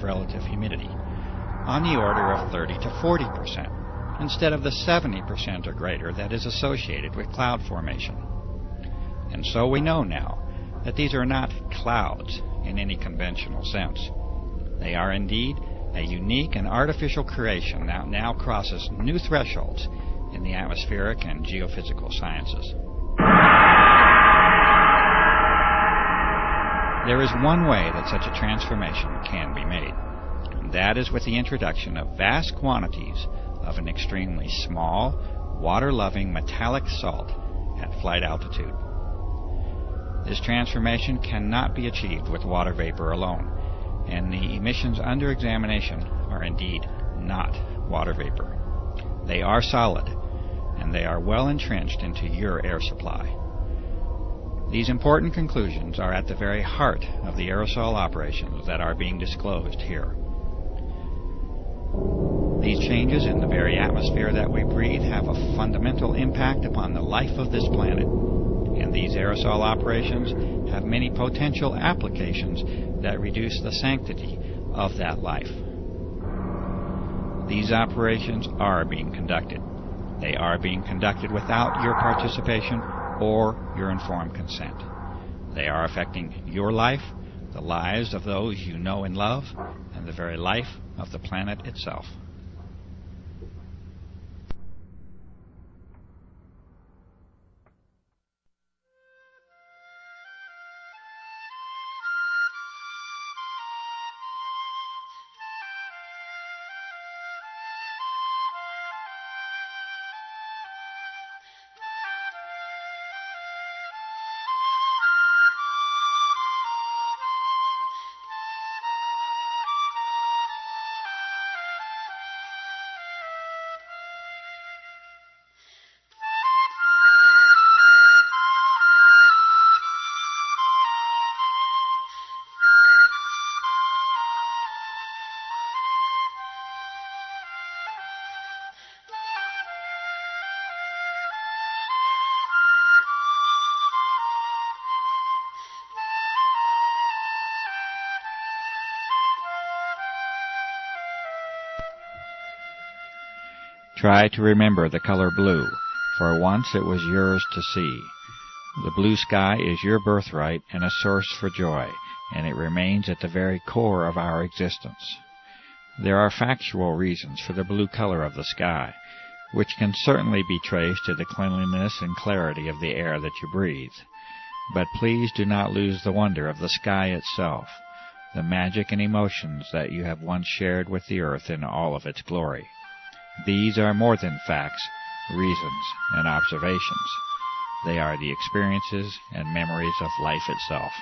relative humidity, on the order of 30 to 40%, instead of the 70% or greater that is associated with cloud formation. And so we know now that these are not clouds in any conventional sense. They are indeed a unique and artificial creation that now crosses new thresholds in the atmospheric and geophysical sciences. There is one way that such a transformation can be made, and that is with the introduction of vast quantities of an extremely small, water-loving metallic salt at flight altitude. This transformation cannot be achieved with water vapor alone, and the emissions under examination are indeed not water vapor. They are solid, and they are well entrenched into your air supply. These important conclusions are at the very heart of the aerosol operations that are being disclosed here. These changes in the very atmosphere that we breathe have a fundamental impact upon the life of this planet, and these aerosol operations have many potential applications that reduce the sanctity of that life. These operations are being conducted. They are being conducted without your participation or your informed consent. They are affecting your life, the lives of those you know and love, and the very life of the planet itself. Try to remember the color blue, for once it was yours to see. The blue sky is your birthright and a source for joy, and it remains at the very core of our existence. There are factual reasons for the blue color of the sky, which can certainly be traced to the cleanliness and clarity of the air that you breathe. But please do not lose the wonder of the sky itself, the magic and emotions that you have once shared with the earth in all of its glory. These are more than facts, reasons, and observations. They are the experiences and memories of life itself.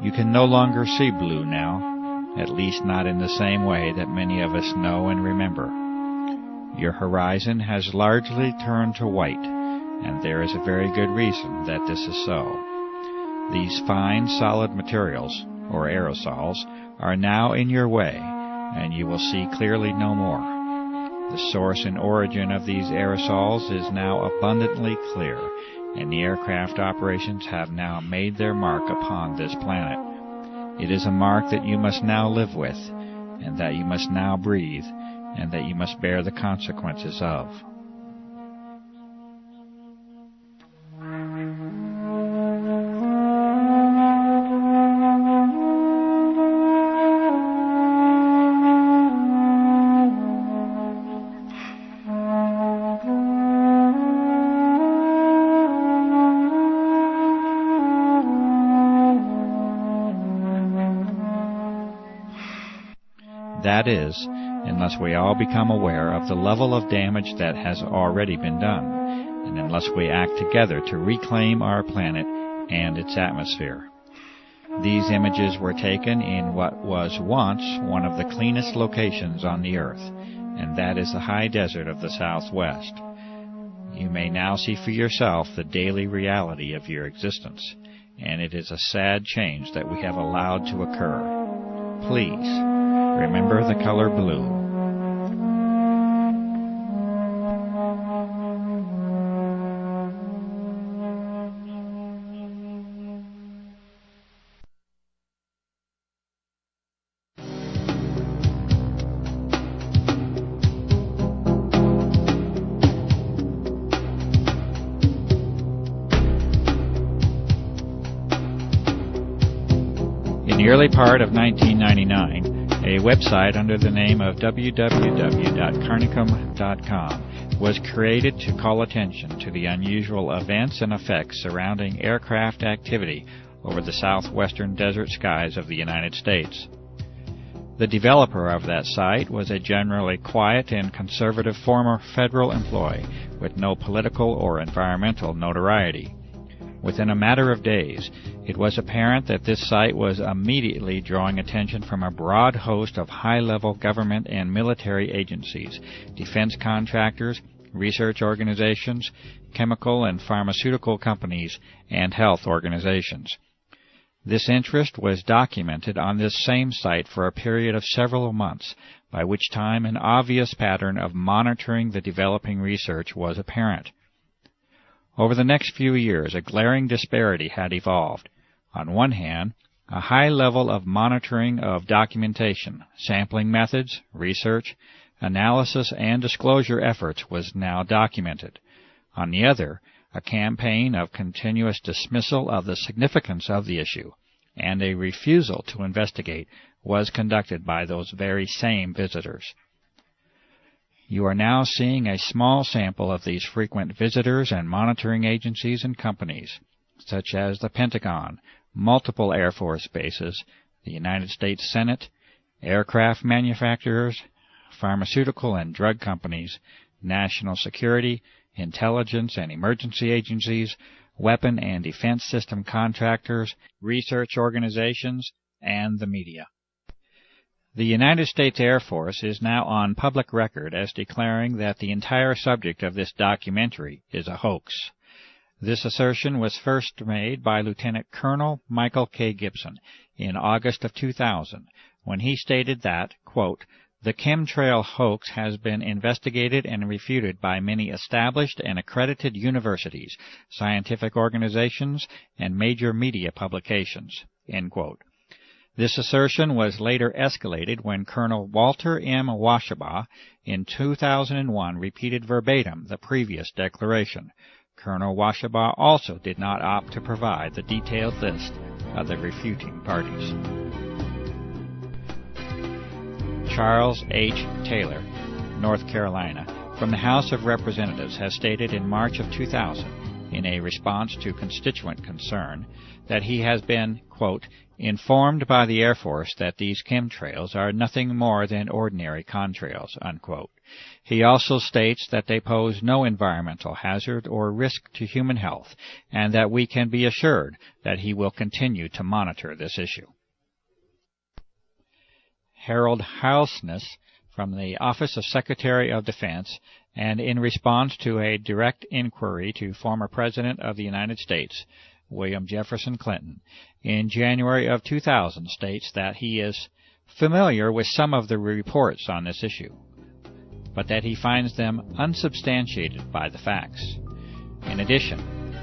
You can no longer see blue now, at least not in the same way that many of us know and remember. Your horizon has largely turned to white, and there is a very good reason that this is so. These fine, solid materials, or aerosols, are now in your way, and you will see clearly no more. The source and origin of these aerosols is now abundantly clear, and the aircraft operations have now made their mark upon this planet. It is a mark that you must now live with, and that you must now breathe, and that you must bear the consequences of. That is, unless we all become aware of the level of damage that has already been done, and unless we act together to reclaim our planet and its atmosphere. These images were taken in what was once one of the cleanest locations on the earth, and that is the high desert of the Southwest. You may now see for yourself the daily reality of your existence, and it is a sad change that we have allowed to occur. Please, remember the color blue. In the early part of 1999, a website under the name of www.carnicum.com was created to call attention to the unusual events and effects surrounding aircraft activity over the southwestern desert skies of the United States. The developer of that site was a generally quiet and conservative former federal employee with no political or environmental notoriety. Within a matter of days, it was apparent that this site was immediately drawing attention from a broad host of high-level government and military agencies, defense contractors, research organizations, chemical and pharmaceutical companies, and health organizations. This interest was documented on this same site for a period of several months, by which time an obvious pattern of monitoring the developing research was apparent. Over the next few years, a glaring disparity had evolved. On one hand, a high level of monitoring of documentation, sampling methods, research, analysis, and disclosure efforts was now documented. On the other, a campaign of continuous dismissal of the significance of the issue and a refusal to investigate was conducted by those very same visitors. You are now seeing a small sample of these frequent visitors and monitoring agencies and companies, such as the Pentagon, multiple Air Force bases, the United States Senate, aircraft manufacturers, pharmaceutical and drug companies, national security, intelligence and emergency agencies, weapon and defense system contractors, research organizations, and the media. The United States Air Force is now on public record as declaring that the entire subject of this documentary is a hoax. This assertion was first made by Lieutenant Colonel Michael K. Gibson in August of 2000, when he stated that, quote, "The chemtrail hoax has been investigated and refuted by many established and accredited universities, scientific organizations, and major media publications," end quote. This assertion was later escalated when Colonel Walter M. Washabaugh in 2001 repeated verbatim the previous declaration. Colonel Washabaugh also did not opt to provide the detailed list of the refuting parties. Charles H. Taylor, North Carolina, from the House of Representatives, has stated in March of 2000, in a response to constituent concern, that he has been, quote, "informed by the Air Force that these chemtrails are nothing more than ordinary contrails," unquote. He also states that they pose no environmental hazard or risk to human health, and that we can be assured that he will continue to monitor this issue. Harold Halsness, from the Office of Secretary of Defense, and in response to a direct inquiry to former President of the United States, William Jefferson Clinton, in January of 2000, states that he is familiar with some of the reports on this issue, but that he finds them unsubstantiated by the facts. In addition,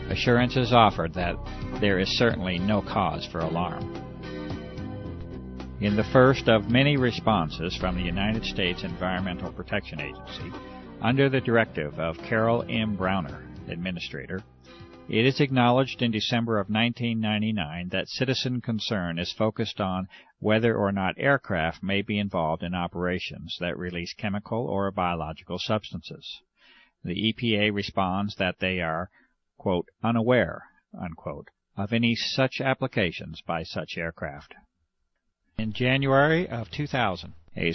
assurance is offered that there is certainly no cause for alarm. In the first of many responses from the United States Environmental Protection Agency, under the directive of Carol M. Browner, Administrator, it is acknowledged in December of 1999 that citizen concern is focused on whether or not aircraft may be involved in operations that release chemical or biological substances. The EPA responds that they are, quote, unaware, unquote, of any such applications by such aircraft. in January of 2000. A